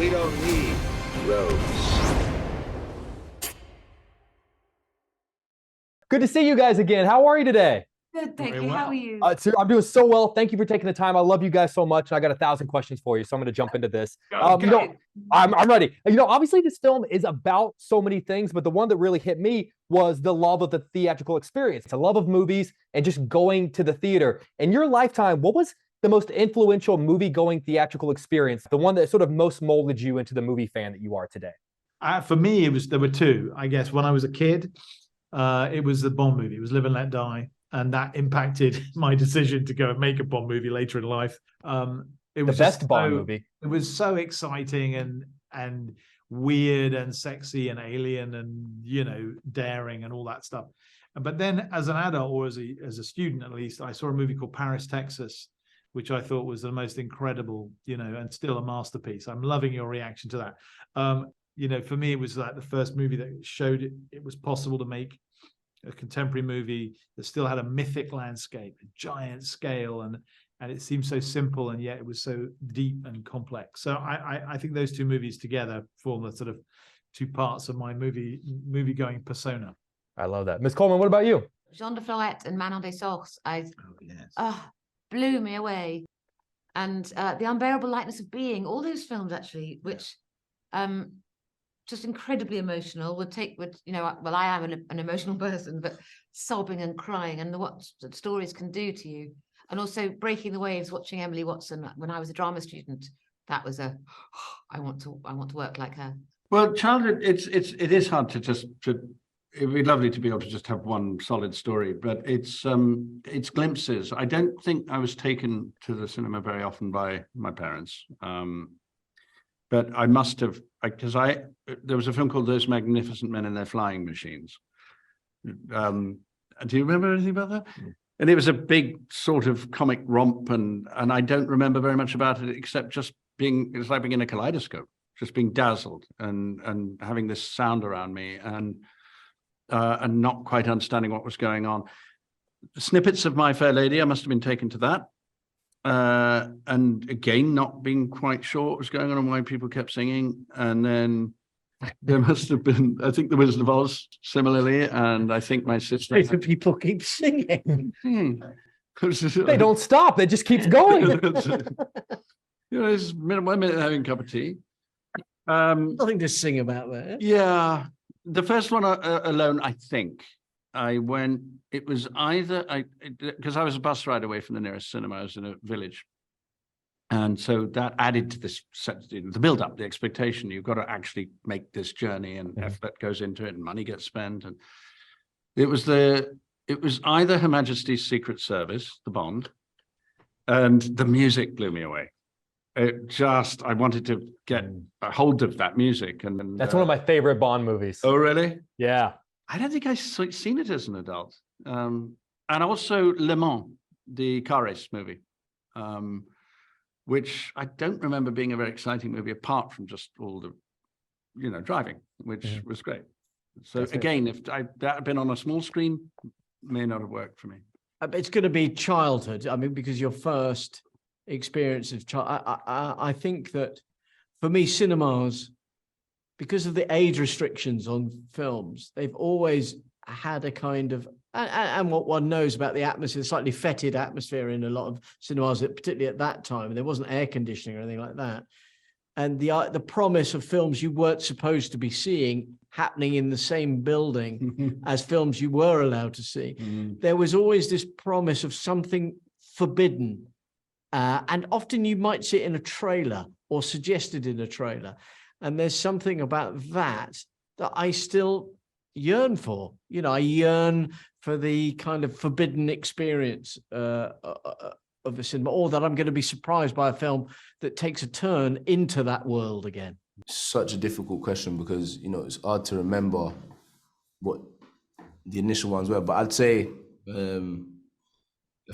we don't need roads. Good to see you guys again. How are you today? Good, thank Very you. How well. are you? I'm doing so well. Thank you for taking the time. I love you guys so much. I got 1,000 questions for you, so I'm going to jump into this. I'm ready. Obviously this film is about so many things, but the one that really hit me was the love of the theatrical experience, the love of movies and just going to the theater. In your lifetime, what was the most influential movie-going theatrical experience, the one that sort of most molded you into the movie fan that you are today? For me, there were two. I guess when I was a kid, it was the Bond movie. It was Live and Let Die. And that impacted my decision to go and make a Bond movie later in life. It was the best Bond movie. It was so exciting and weird and sexy and alien and daring and all that stuff. But then, as an adult or as a student at least, I saw a movie called Paris, Texas, which I thought was the most incredible, and still a masterpiece. I'm loving your reaction to that. For me, it was like the first movie that showed it was possible to make a contemporary movie that still had a mythic landscape, a giant scale, and it seemed so simple, and yet it was so deep and complex. So I think those two movies together form the sort of two parts of my movie-going persona. I love that. Ms. Colman, what about you? Jean de Florette and Manon des Sorts, Yes. blew me away. And The Unbearable Lightness of Being, all those films actually, which just incredibly emotional, I am an emotional person, but sobbing and crying and what the stories can do to you. And also Breaking the Waves, watching Emily Watson when I was a drama student, that was I want to work like her. Well, childhood, it is hard to it'd be lovely to be able to just have one solid story, but it's glimpses. I don't think I was taken to the cinema very often by my parents. But I must have, because there was a film called Those Magnificent Men in Their Flying Machines. Do you remember anything about that? And it was a big sort of comic romp, and I don't remember very much about it except just it was like being in a kaleidoscope, just being dazzled and having this sound around me and not quite understanding what was going on. Snippets of My Fair Lady, I must have been taken to that. And again, not being quite sure what was going on and why people kept singing. And then there must have been, I think, The Wizard of Oz similarly. And I think my sister. People keep singing. They don't stop. It just keeps going. It's 1 minute having a cup of tea. Nothing to sing about there. Yeah. The first one alone, I think. It was either because I was a bus ride away from the nearest cinema. I was in a village, and so that added to this the build up, the expectation. You've got to actually make this journey, and effort goes into it, and money gets spent. And it was either Her Majesty's Secret Service, the Bond, and the music blew me away. I wanted to get a hold of that music, and that's one of my favorite Bond movies. Oh, really? Yeah. I don't think I've seen it as an adult. And also Le Mans, the car race movie, which I don't remember being a very exciting movie apart from just all the, driving, which was great. So again, if that had been on a small screen, may not have worked for me. It's going to be childhood. I mean, because your first experience of I think that for me, cinemas, because of the age restrictions on films, they've always had a kind of, and what one knows about the atmosphere, slightly fetid atmosphere in a lot of cinemas, particularly at that time. There wasn't air conditioning or anything like that. And the promise of films you weren't supposed to be seeing happening in the same building as films you were allowed to see. There was always this promise of something forbidden. And often you might see it in a trailer or suggested in a trailer. And there's something about that I still yearn for. I yearn for the kind of forbidden experience of a cinema, or that I'm going to be surprised by a film that takes a turn into that world again. Such a difficult question because, it's hard to remember what the initial ones were. But I'd say a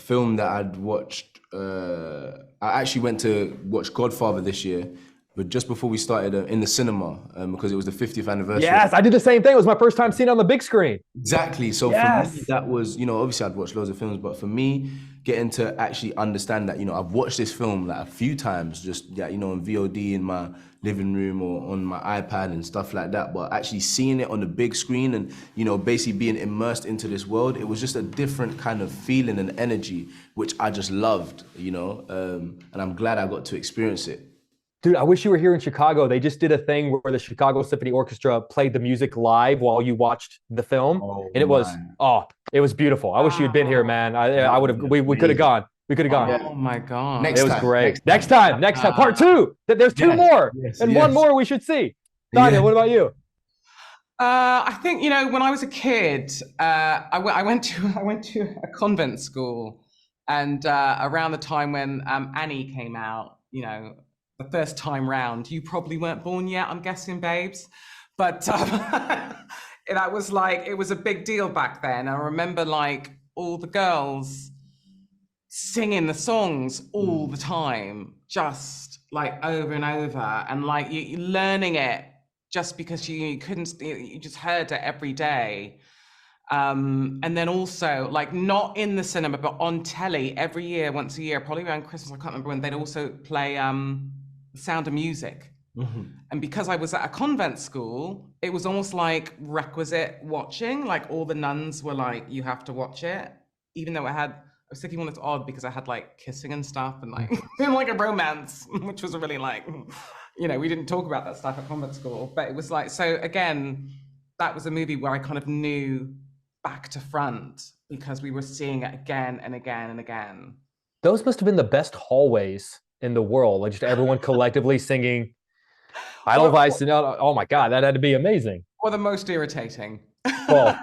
film that I'd watched, I actually went to watch Godfather this year. but just before we started in the cinema, because it was the 50th anniversary. Yes, I did the same thing. It was my first time seeing it on the big screen. Exactly. So Yes. for me, that was, obviously I'd watched loads of films, but for me, getting to actually understand that, I've watched this film like a few times, just, on VOD in my living room or on my iPad and stuff like that, but actually seeing it on the big screen and, basically being immersed into this world, it was just a different kind of feeling and energy, which I just loved, and I'm glad I got to experience it. Dude, I wish you were here in Chicago. They just did a thing where the Chicago Symphony Orchestra played the music live while you watched the film. And it was, it was beautiful. I wish you had been here, man. I would have, we could have gone. We could have gone. Oh my God. It was great. Next time. Part two. There's two more. One more we should see. Tanya, what about you? I think, when I was a kid, I went to a convent school, and around the time when Annie came out, the first time round, you probably weren't born yet, I'm guessing, babes. But that was like, it was a big deal back then. I remember like all the girls singing the songs all the time, just like over and over, and like you learning it just because you just heard it every day. And then also like not in the cinema, but on telly every year, once a year, probably around Christmas, I can't remember when, they'd also play Sound of Music. And because I was at a convent school, it was almost like requisite watching. Like all the nuns were like, you have to watch it, even though I was thinking, well, it's odd because I had like kissing and stuff and like like a romance, which was really like, we didn't talk about that stuff at convent school. But it was like, so again, that was a movie where I kind of knew back to front because we were seeing it again and again and again. Those must have been the best hallways in the world, like just everyone collectively singing Edelweiss. Oh my God, that had to be amazing. Or the most irritating. Well,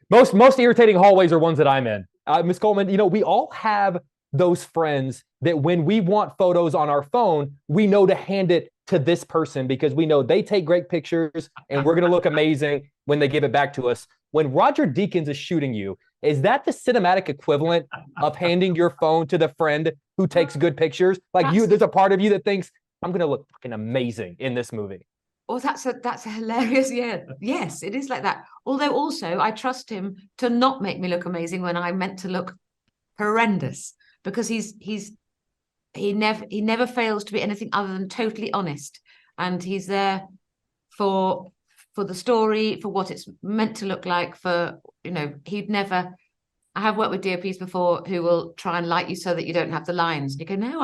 most irritating hallways are ones that I'm in. Ms. Colman, we all have those friends that when we want photos on our phone, we know to hand it to this person because we know they take great pictures and we're going to look amazing when they give it back to us. When Roger Deakins is shooting you, is that the cinematic equivalent of handing your phone to the friend who takes good pictures? Like there's a part of you that thinks, I'm going to look fucking amazing in this movie. Oh, that's a hilarious, yes, it is like that. Although also I trust him to not make me look amazing when I meant to look horrendous, because he never fails to be anything other than totally honest, and he's there for the story, for what it's meant to look like, for he'd never. I have worked with DOPs before who will try and light you so that you don't have the lines. You go, no,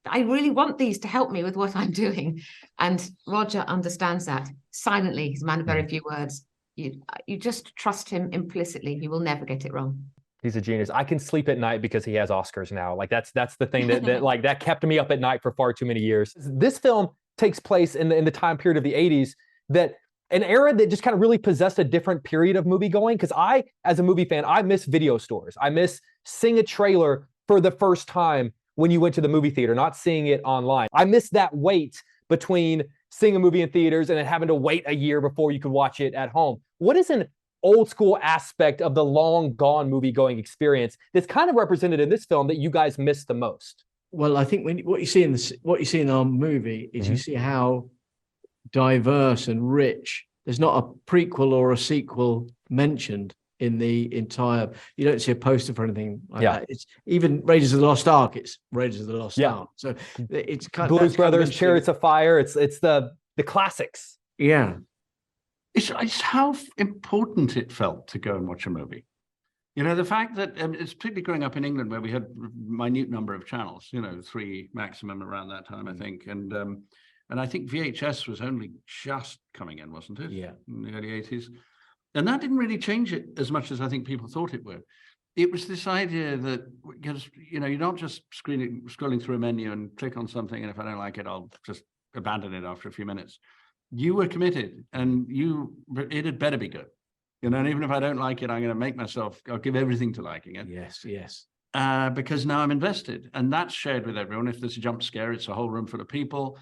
I really want these to help me with what I'm doing. And Roger understands that silently. He's a man of very few words. You just trust him implicitly. He will never get it wrong. He's a genius. I can sleep at night because he has Oscars now. Like that's the thing that like that kept me up at night for far too many years. This film takes place in the time period of the 80s, that an era that just kind of really possessed a different period of movie going. Because I, as a movie fan, I miss video stores. I miss seeing a trailer for the first time when you went to the movie theater, not seeing it online. I miss that wait between seeing a movie in theaters and then having to wait a year before you could watch it at home. What is an old school aspect of the long gone movie going experience that's kind of represented in this film that you guys miss the most? Well, I think what you see in our movie is you see how diverse and rich. There's not a prequel or a sequel mentioned in the entire. You don't see a poster for anything like that. It's even Raiders of the Lost Ark. It's Raiders of the Lost Ark. So it's kind of Blues Brothers, Chariots of Fire. It's the classics. Yeah. It's how important it felt to go and watch a movie. The fact that it's particularly growing up in England where we had a minute number of channels, 3 maximum around that time, I think. And I think VHS was only just coming in, wasn't it? Yeah. In the early 80s. And that didn't really change it as much as I think people thought it would. It was this idea that, you're not just scrolling through a menu and click on something, and if I don't like it, I'll just abandon it after a few minutes. You were committed, and it had better be good. And even if I don't like it, I'm going to I'll give everything to liking it. Yes. Because now I'm invested, and that's shared with everyone. If there's a jump scare, it's a whole room full of people,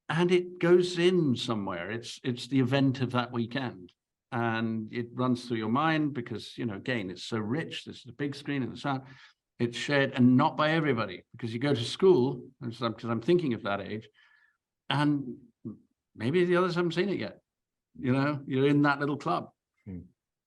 and it goes in somewhere. It's the event of that weekend. And it runs through your mind because, again, it's so rich. This is a big screen and the sound. It's shared, and not by everybody, because you go to school, because I'm thinking of that age, and maybe the others haven't seen it yet. You know, you're in that little club.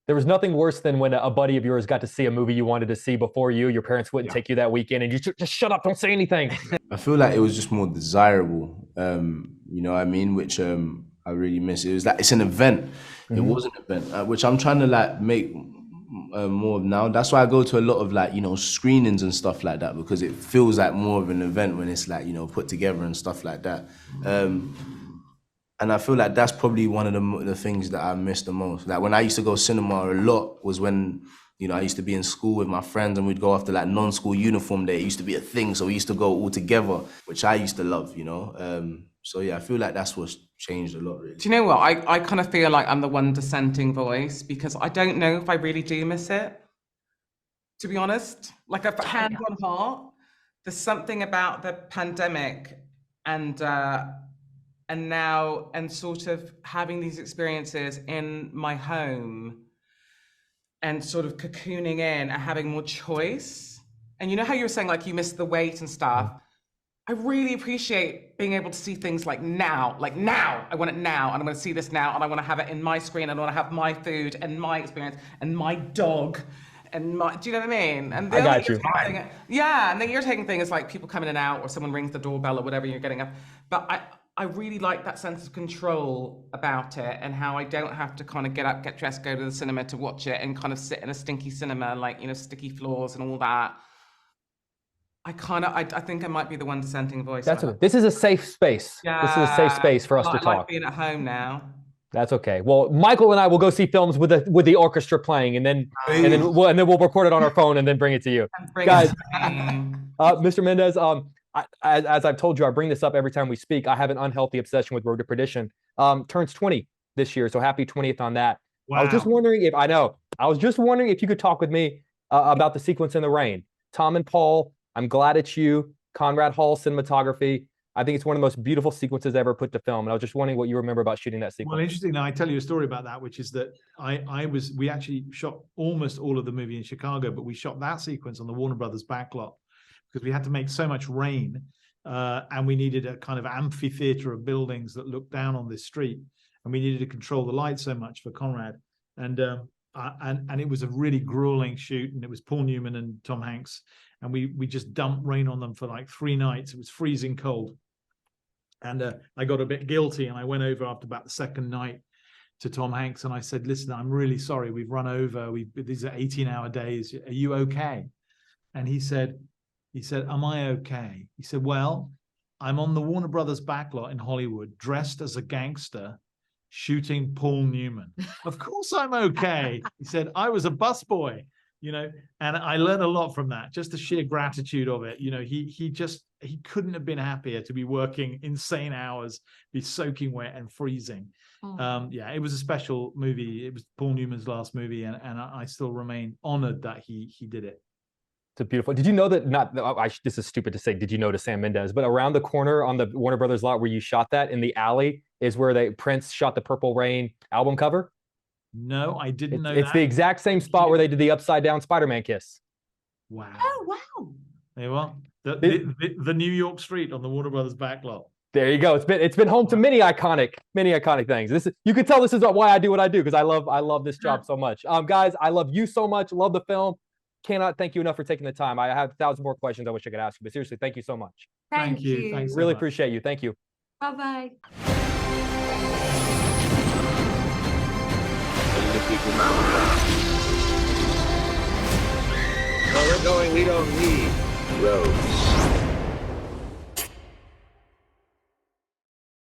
There was nothing worse than when a buddy of yours got to see a movie you wanted to see before you. Your parents wouldn't take you that weekend, and you just shut up, don't say anything. I feel like it was just more desirable, you know what I mean? Which I really miss. It was like, it's an event. It was an event, which I'm trying to like make more of now. That's why I go to a lot of like, you know, screenings and stuff like that, because it feels like more of an event when it's like, you know, put together and stuff like that. And I feel like that's probably one of the things that I miss the most. Like when I used to go cinema a lot was when, you know, I used to be in school with my friends and we'd go after like non-school uniform day. It used to be a thing. So we used to go all together, which I used to love, you know? So yeah, I feel like that's what's changed a lot, really. Do you know what? I kind of feel like I'm the one dissenting voice because I don't know if I really do miss it, to be honest. Like a hand on heart, there's something about the pandemic and now sort of having these experiences in my home and sort of cocooning in and having more choice. And you know how you were saying like you miss the wait and stuff? I really appreciate being able to see things like now. I want it now, and I want to see this now, and I want to have it in my screen, and I want to have my food and my experience and my dog. And do you know what I mean? And I got you. Yeah, and the irritating thing is like people coming in and out, or someone rings the doorbell or whatever, you're getting up. But I really like that sense of control about it, and how I don't have to kind of get up, get dressed, go to the cinema to watch it, and kind of sit in a stinky cinema, like, you know, sticky floors and all that. I think I might be the one dissenting voice. That's okay. This is a safe space. Yeah, this is a safe space for us to I talk. like being at home now. That's okay. Well, Michael and I will go see films with the orchestra playing, and then we'll record it on our phone and then bring it to you, guys. Mr. Mendes, as I've told you, I bring this up every time we speak. I have an unhealthy obsession with Road to Perdition. Turns 20 this year, so happy 20th on that. Wow. I was just wondering if you could talk with me about the sequence in the rain. Tom and Paul, I'm glad it's you. Conrad Hall cinematography. I think it's one of the most beautiful sequences ever put to film. And I was just wondering what you remember about shooting that sequence. Well, interesting. Now I tell you a story about that, which is that we actually shot almost all of the movie in Chicago, but we shot that sequence on the Warner Brothers backlot because we had to make so much rain, and we needed a kind of amphitheater of buildings that looked down on this street, and we needed to control the light so much for Conrad. And it was a really grueling shoot, and it was Paul Newman and Tom Hanks, and we just dumped rain on them for like 3 nights. It was freezing cold. And I got a bit guilty, and I went over after about the second night to Tom Hanks, and I said, listen, I'm really sorry. We've run over. These are 18-hour days. Are you okay? And he said, am I okay? He said, well, I'm on the Warner Brothers backlot in Hollywood, dressed as a gangster, shooting Paul Newman. Of course I'm okay. He said, I was a busboy, you know, and I learned a lot from that, just the sheer gratitude of it. You know, he couldn't have been happier to be working insane hours, be soaking wet and freezing. Yeah, it was a special movie. It was Paul Newman's last movie, and I still remain honored that he did it. It's beautiful. Did you know that this is stupid to say, did you know to Sam Mendes, but around the corner on the Warner Brothers lot where you shot that in the alley is where Prince shot the Purple Rain album cover? No, I didn't know It's the exact same spot where they did the upside down Spider-Man kiss. Wow. Oh, wow. There you are. The New York street on the Warner Brothers backlot. There you go. It's been home to many iconic things. You can tell this is why I do what I do, because I love this job so much. Guys, I love you so much. Love the film. Cannot thank you enough for taking the time. I have 1,000 more questions I wish I could ask you, but seriously, thank you so much. Thank you. Thanks so really much. appreciate you. Thank you. Bye-bye. Where we're going, we don't need roads.